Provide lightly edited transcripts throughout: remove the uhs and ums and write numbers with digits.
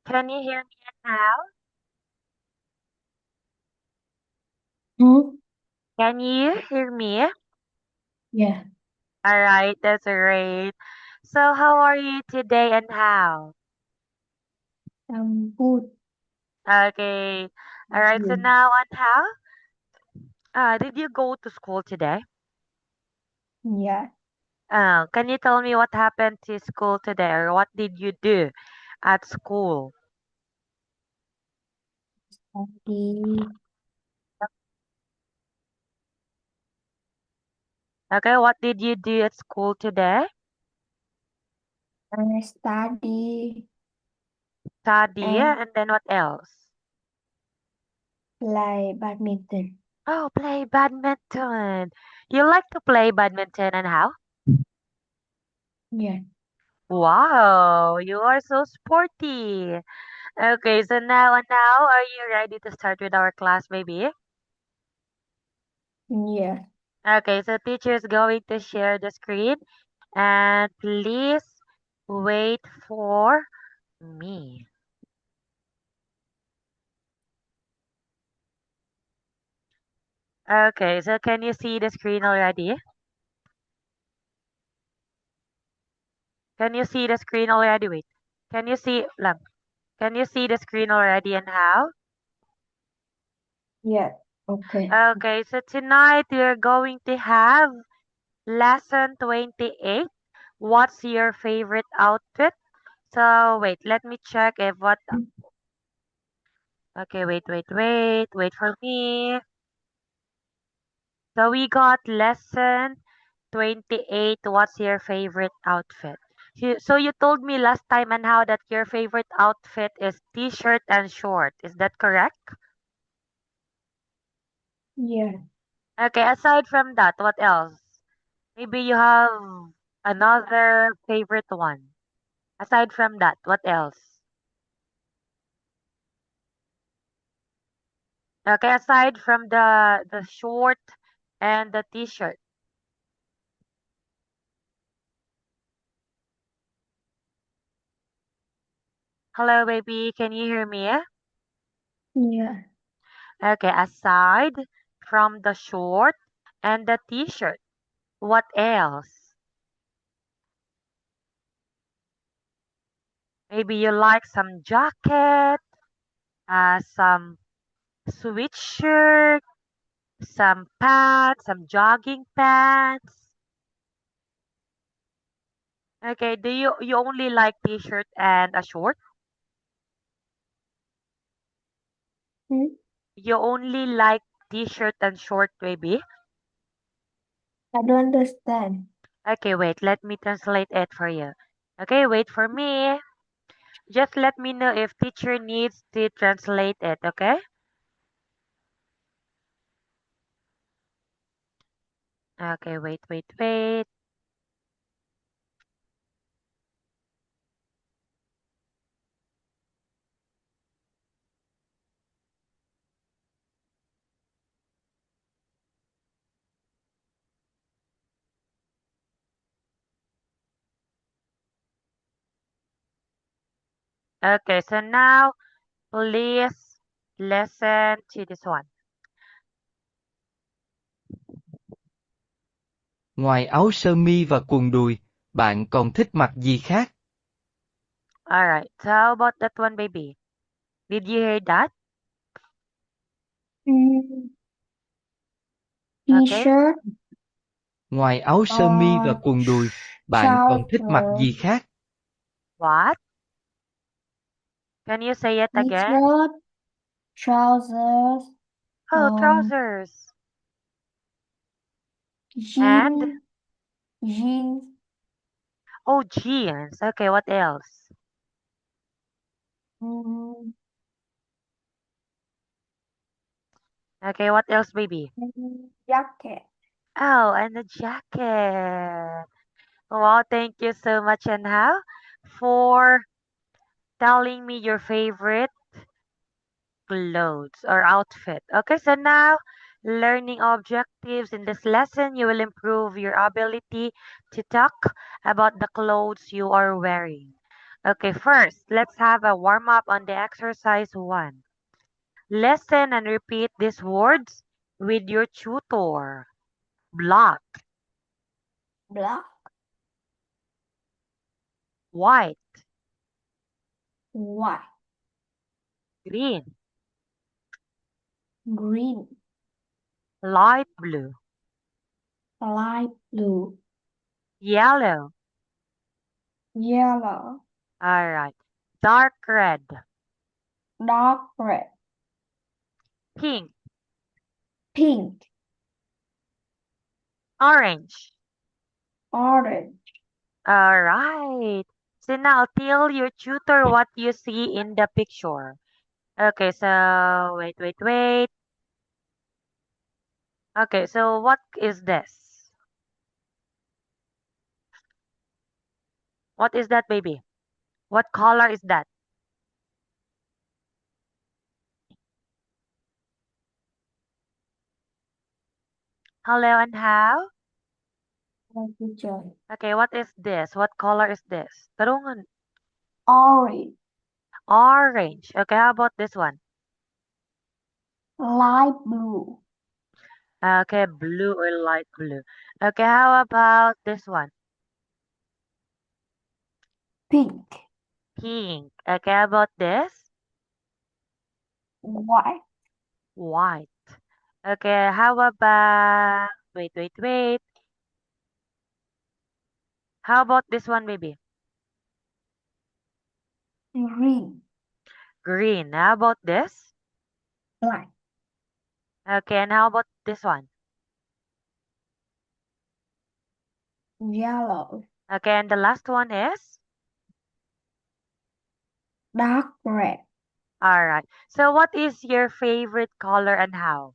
Can you hear me now? Hmm? Can you hear me? Yeah, All right, that's great. So, how are you today and how? good. Okay. All Thank right, so you. now on how? Did you go to school today? Yeah, Can you tell me what happened to school today or what did you do at school? study. Okay, what did you do at school today? I study Study, and and then what else? play badminton. Oh, play badminton. You like to play badminton and how? Yeah, Wow, you are so sporty. Okay, so now, are you ready to start with our class, baby? yeah. Okay, so teacher is going to share the screen and please wait for me. Okay, so can you see the screen already? Can you see the screen already? Wait. Can you see lang? Can you see the screen already and how? Yeah. Okay. Okay, so tonight we are going to have lesson 28. What's your favorite outfit? So wait, let me check if what. Okay, wait for me. So we got lesson 28. What's your favorite outfit? So you told me last time and how that your favorite outfit is t-shirt and short. Is that correct? Yeah. Okay, aside from that, what else? Maybe you have another favorite one. Aside from that, what else? Okay, aside from the short and the t-shirt. Hello, baby. Can you hear me? Yeah. Okay, aside from the short and the t-shirt, what else? Maybe you like some jacket, some sweatshirt, some pants, some jogging pants. Okay, do you only like t-shirt and a short? Hmm? You only like t-shirt and short, baby? I don't understand. Okay, wait, let me translate it for you. Okay, wait for me. Just let me know if teacher needs to translate it, okay? Okay, wait. Okay, so now please listen to this one. Ngoài áo sơ mi và quần đùi, bạn còn thích mặc gì khác? Alright, so how about that one, baby? Did you hear that? Mm, Okay, T-shirt Ngoài áo sơ mi và or quần đùi, bạn còn thích mặc trouser. gì khác? what? Can you say it again? T-shirt, trousers, Oh, um, trousers. And, jean, jeans, oh, jeans. Okay, what else? mm, Okay, what else, baby? jacket. Oh, and a jacket. Wow, thank you so much, and how for telling me your favorite clothes or outfit. Okay, so now learning objectives in this lesson, you will improve your ability to talk about the clothes you are wearing. Okay, first, let's have a warm up on the exercise 1. Listen and repeat these words with your tutor. Black, Black, white, white, green, green, light blue, light blue, yellow. yellow, All right. Dark red, dark red, pink, pink, orange. orange. All right. So now tell your tutor what you see in the picture. Okay, so wait. Okay, so what is this? What is that, baby? What color is that? Hello and how? My teacher. Okay, what is this? What color is this? Tarungan. Orange, Orange. Okay, how about this one? light blue, Okay, blue or light blue. Okay, how about this one? pink, Pink. Okay, how about this? white, White. Okay, how about... Wait. How about this one, baby? green, Green. How about this? black, Okay, and how about this one? yellow, Okay, and the last one is? dark red. All right. So what is your favorite color and how?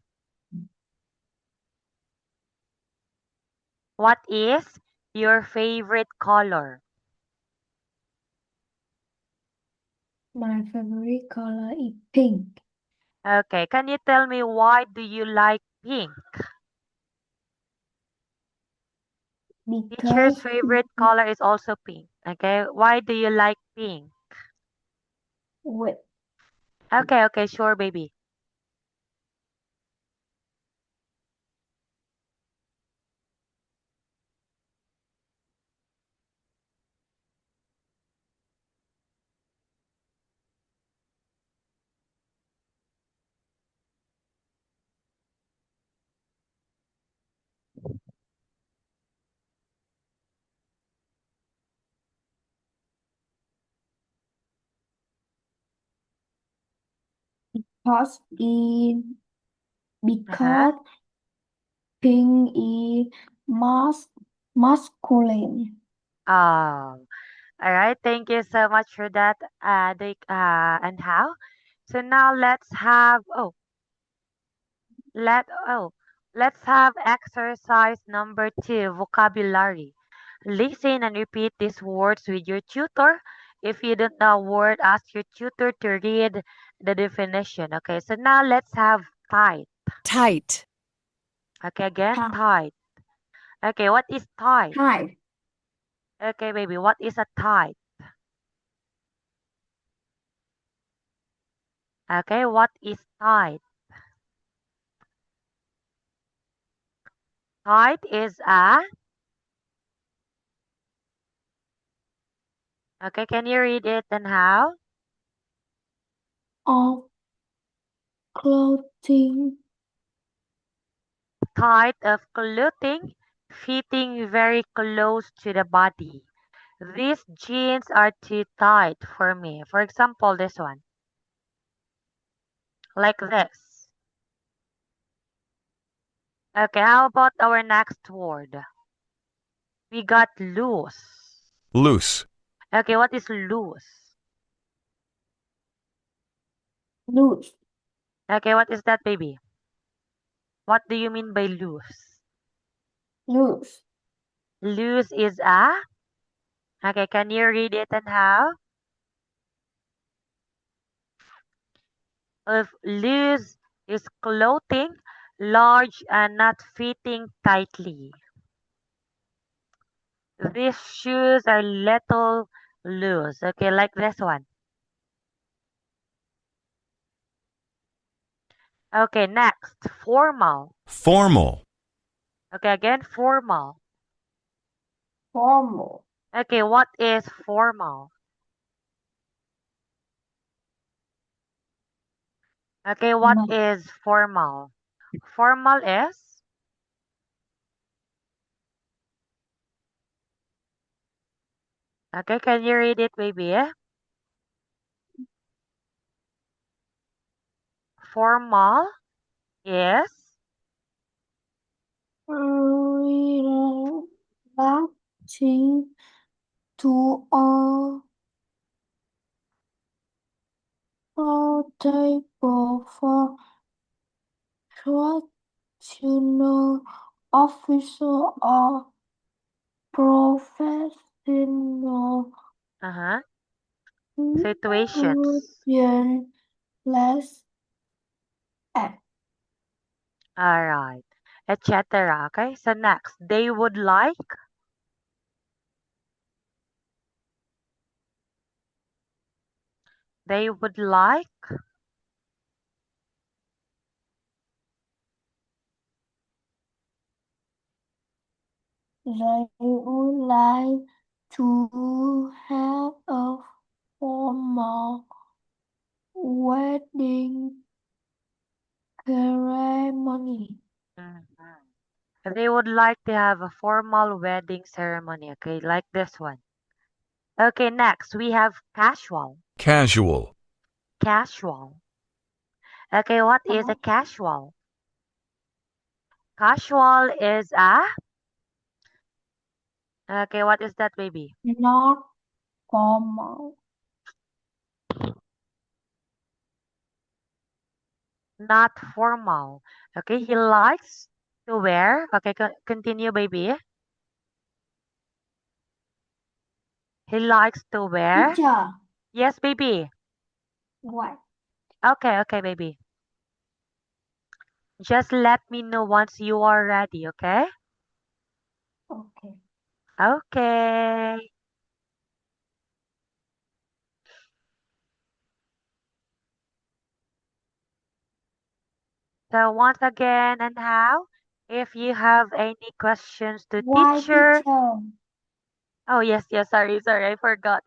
What is your favorite color? My favorite color is pink Okay, can you tell me why do you like pink? Teacher's because favorite color is also pink. Okay, why do you like pink? with Okay, sure, baby. because is Uh-huh. because pink is masculine. Oh, all right. Thank you so much for that, and how? So now let oh let's have exercise number 2, vocabulary. Listen and repeat these words with your tutor. If you don't know a word, ask your tutor to read the definition. Okay, so now let's have tight. tight, Okay, again, Tight, tight. Okay, what is tight? tight, Okay, baby, what is a tight? Okay, what is tight? Tight is a... Okay, can you read it and how? of clothing, Tight of clothing, fitting very close to the body. These jeans are too tight for me. For example, this one. Like this. Okay, how about our next word? We got loose. loose, Okay, what is loose? loose, Okay, what is that, baby? What do you mean by loose? loose, Loose is a... Okay, can you read it and how? If loose is clothing, large and not fitting tightly. These shoes are little Loose. Okay, like this one. Okay, next. Formal. Formal. Okay, again, formal. Formal. Okay, what is formal? Okay, what Ma- is formal? Formal is? Okay, can you read it, baby? Formal is? Relating to a table for professional officer or professional Uh-huh. Situations. less act. All right. Etc. Okay, so next. They would like? They would like? They would like to have a formal wedding ceremony. Mhm. They would like to have a formal wedding ceremony. Okay, like this one. Okay, next we have casual. Casual. Casual. Okay, what is a casual? Casual is a? Okay, what is that, baby? Not formal. Not formal. Okay, he likes to wear. Okay, continue, baby. He likes to wear. Teacher, Yes, baby. what? Okay, okay, baby. Just let me know once you are ready, okay? Okay. Okay. So once again, and how? If you have any questions to Why, teacher. teacher? Oh, yes, yes, sorry, sorry, I forgot.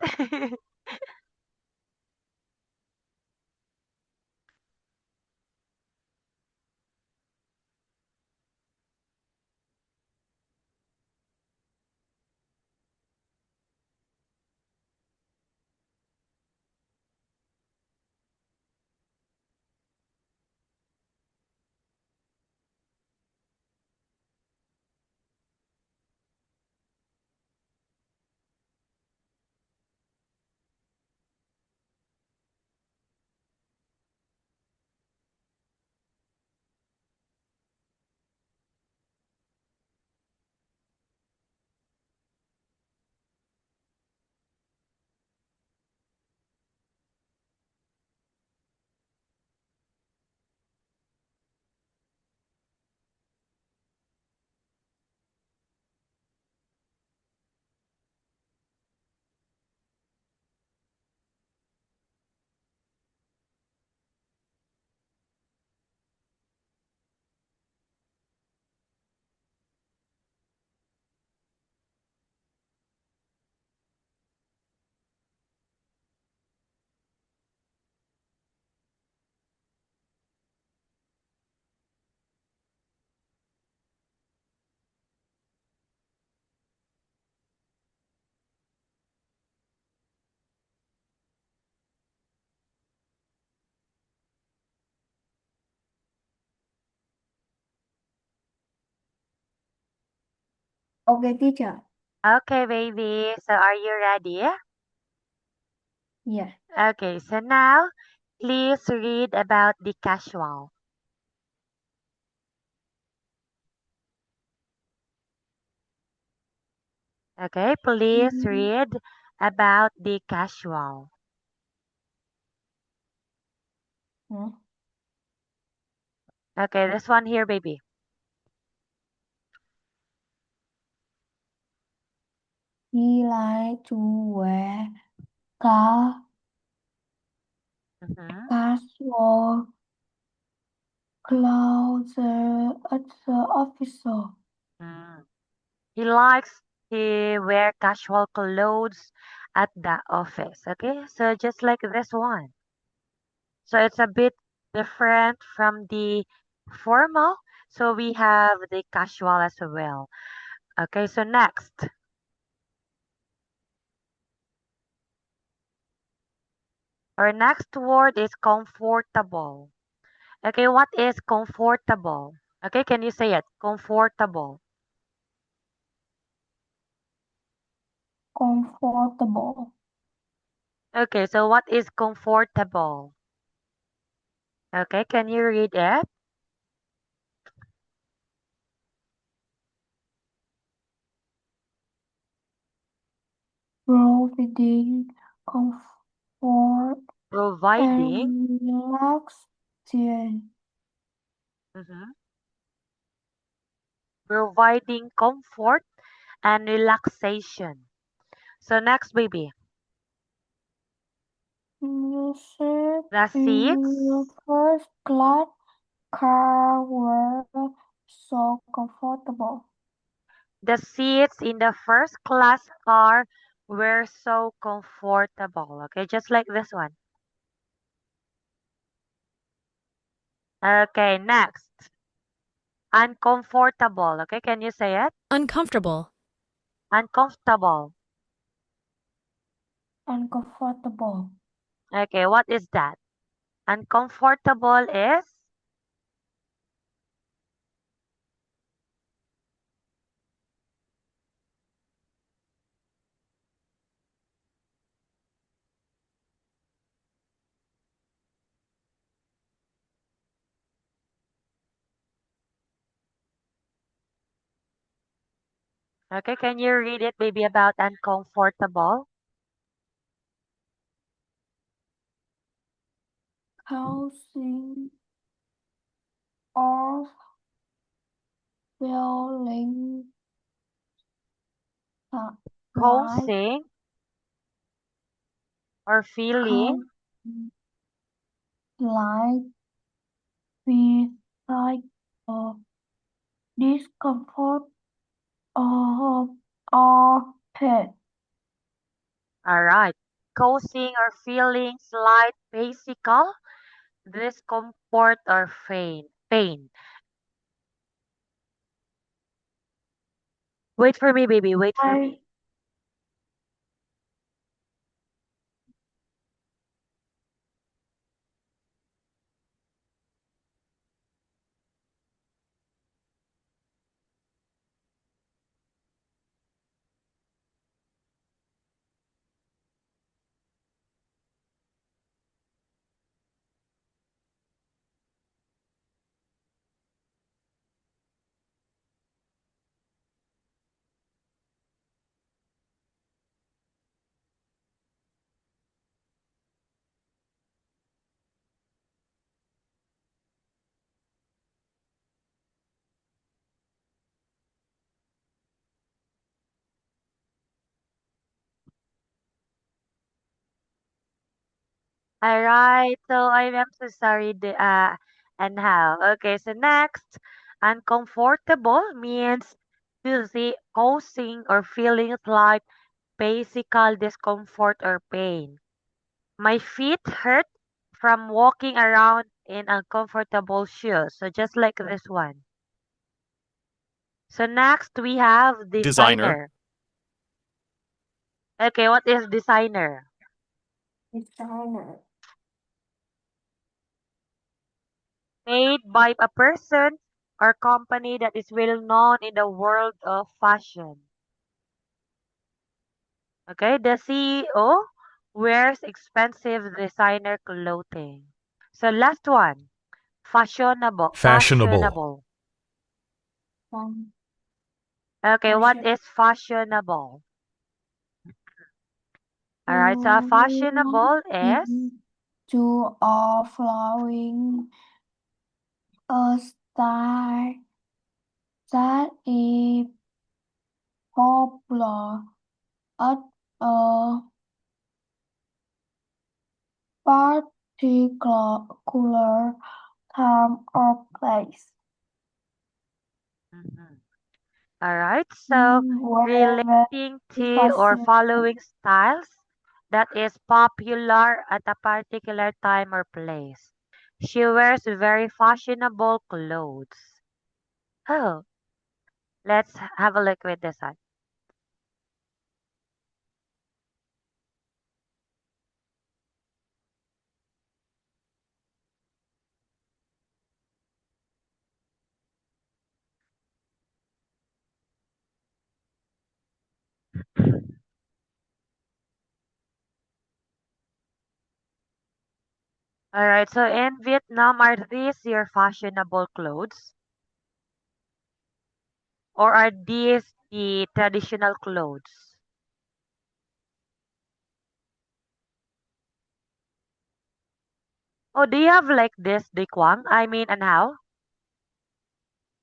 Okay, teacher. Okay, baby. So are you ready? Yes. Okay, so now please read about the casual. Okay, please read about the casual. Huh? Okay, this one here, baby. He liked to wear ca Mm-hmm. casual clothes at the office. Mm. He likes to wear casual clothes at the office. Okay, so just like this one. So it's a bit different from the formal. So we have the casual as well. Okay, so next. Our next word is comfortable. Okay, what is comfortable? Okay, can you say it? Comfortable. Comfortable. Okay, so what is comfortable? Okay, can you read it? Providing comfort Providing. and relaxation. Mhm. Providing comfort and relaxation. So next, baby. You sit The in your seats. first class car were so comfortable. The seats in the first class car were so comfortable. Okay, just like this one. Okay, next. Uncomfortable. Okay, can you say it? Uncomfortable. Uncomfortable. Uncomfortable. Okay, what is that? Uncomfortable is? Okay, can you read it maybe about uncomfortable? Causing or feeling like Causing or feeling? causing like beside of discomfort of or pain. Alright. Causing or feeling slight physical discomfort or pain. Wait for me, baby. Wait for I me. Alright. So I am so sorry. And how? Okay. So next, uncomfortable means to see causing or feeling like physical discomfort or pain. My feet hurt from walking around in uncomfortable shoes. So just like this one. So next we have Designer. designer. Okay, what is designer? designer. Made by a person or company that is well known in the world of fashion. Okay, the CEO wears expensive designer clothing. So last one, fashionable. Fashionable. Um, Okay, what fashion. is fashionable? All right, so To fashionable is into or flowing a style that is popular at a particular time or place. Mhm. All right. So Wherever relating the to or fashion. following styles that is popular at a particular time or place. She wears very fashionable clothes. Oh, let's have a look with this one. All right. So in Vietnam, are these your fashionable clothes? Or are these the traditional clothes? Oh, do you have like this, Di Quang? I mean, and how?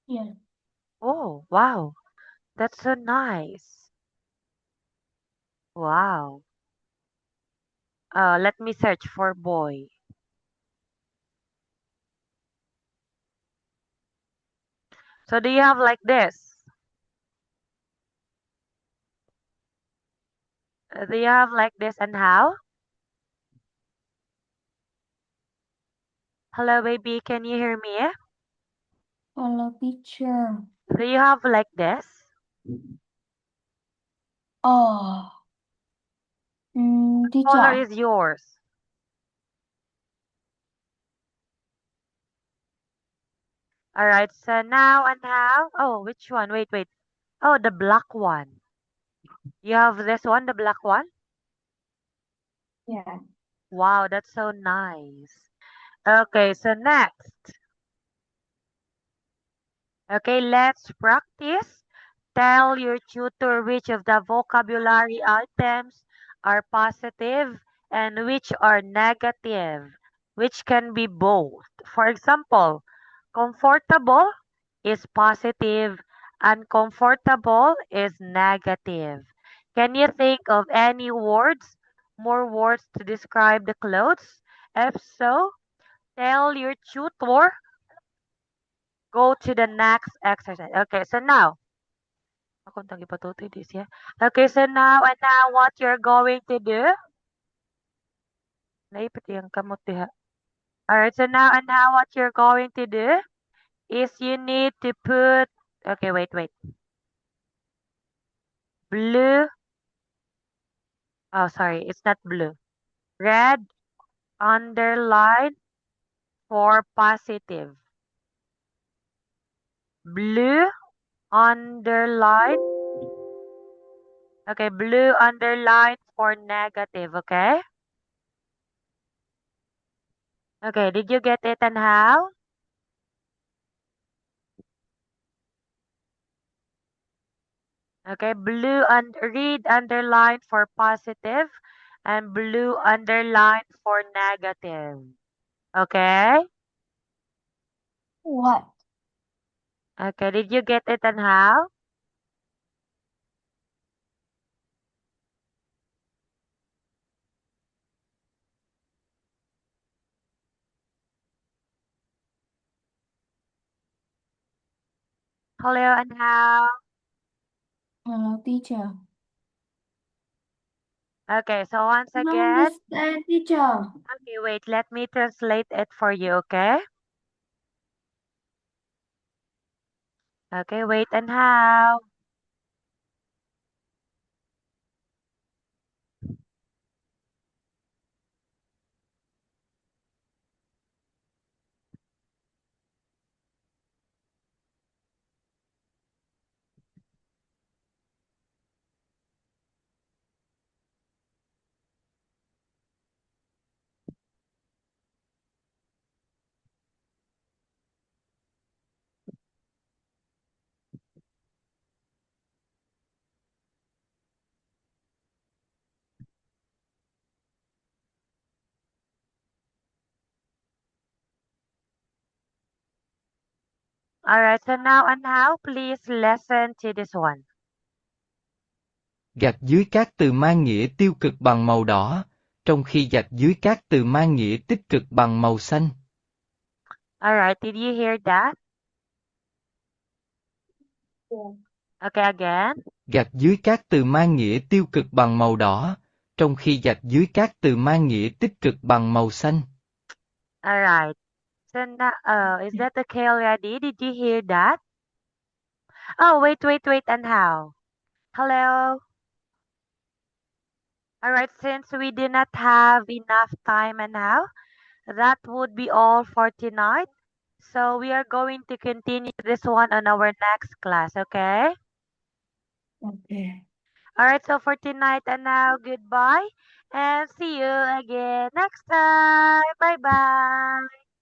Yes. Oh, wow. That's so nice. Wow. Let me search for boy. So do you have like this? Do you have like this and how? Hello, baby. Can you hear me? Hello, teacher. Do you have like this? Oh, Color teacher. is yours. All right. So now and how? Oh, which one? Wait, wait. Oh, the black one. You have this one, the black one? Yeah. Wow, that's so nice. Okay, so next. Okay, let's practice. Tell your tutor which of the vocabulary items are positive and which are negative, which can be both. For example, comfortable is positive, uncomfortable is negative. Can you think of any words, more words to describe the clothes? If so, tell your tutor. Go to the next exercise. Okay, so now, ako ang patutoy this, yeah. Okay, so now and now what you're going to do? Naipit yung kamot diha. Alright, so now and now what you're going to do is you need to put, okay, wait, wait. Blue, oh, sorry, it's not blue. Red underline for positive. Blue underline, okay, blue underline for negative, okay? Okay, did you get it and how? Okay, blue and read underline for positive and blue underline for negative. Okay? What? Okay, did you get it and how? Hello and how? Hello, teacher. Okay, so once I don't again, understand, teacher. okay, wait, let me translate it for you, okay? Okay, wait and how? Alright, so now and how? Please listen to this one. Gạch dưới các từ mang nghĩa tiêu cực bằng màu đỏ. trong khi gạch dưới các từ mang nghĩa tích cực bằng màu xanh. Alright, did you hear that? Yeah. Okay, again. Gạch dưới các từ mang nghĩa tiêu cực bằng màu đỏ, trong khi gạch dưới các từ mang nghĩa tích cực bằng màu xanh. Alright. So now, is that okay already? Did you hear that? Oh, wait, and how? Hello? Alright, since we did not have enough time and now, that would be all for tonight. So we are going to continue this one on our next class, okay? Okay. Alright, so for tonight and now, goodbye and see you again next time. Bye bye.